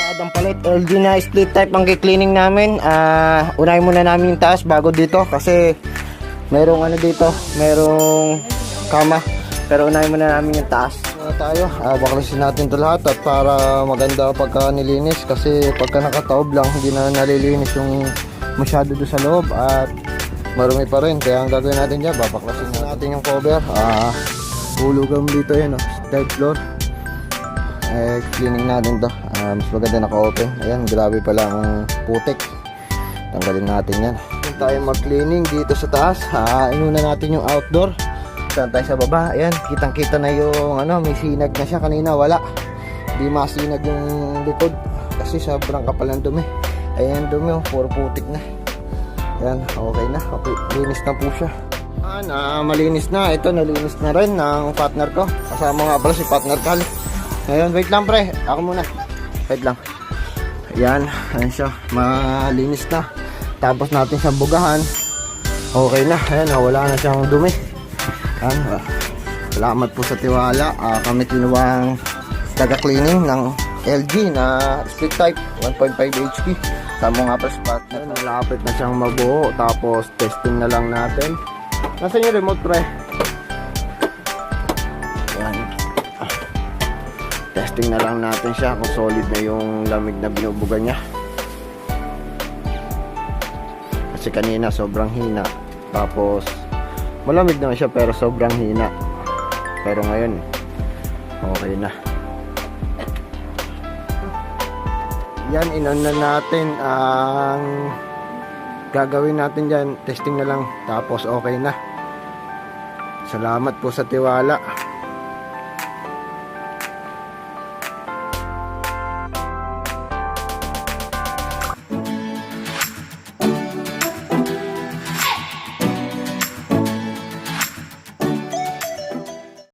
Adang palit, LG na split type ang cleaning namin. Unahin muna namin yung taas bago dito kasi merong ano dito, merong kama. Pero unahin muna namin yung taas. Muna tayo, baklasin natin ito lahat at para maganda pagka nilinis kasi pagka nakataob lang hindi na nalilinis yung masyado doon sa loob at marumi pa rin. Kaya ang gagawin natin dyan, babaklasin natin yung cover. Hulugan dito yan, third floor. Cleaning natin to. Mas maganda naka-open. Ayan, grabe pala ang putik. Tanggalin natin yan. Kung tayo mag-cleaning dito sa taas, inuna natin yung outdoor. Saan tayo sa baba. Ayan, kitang-kita na yung ano, may sinag na siya. Kanina wala. Hindi masinag yung likod kasi sobrang kapal ng dumi. Ayan, dumi, puro putik na. Ayan, okay na. Okay, linis na po siya. Malinis na. Ito, nalinis na rin ng partner ko. Kasama nga pala si partner Cal. Ngayon, wait lang pre. Ako muna. Wait lang. Ayan. Ayan siya. Malinis na. Tapos natin siyang bugahan. Okay na. Ayan. Wala na siyang dumi. Ayan. Salamat po sa tiwala. Kami kinuwang taga-cleaning ng LG na split type 1.5 HP. Tama nga pa sa partner. Malapit na siyang mabuo. Tapos testing na lang natin. Nasaan yung remote pre? Ayan. Testing na lang natin siya kung solid na yung lamig na binubuga niya. Kasi kanina sobrang hina. Tapos malamig naman siya pero sobrang hina. Pero ngayon okay na. Yan, inon na natin ang gagawin natin dyan. Testing na lang tapos okay na. Salamat po sa tiwala.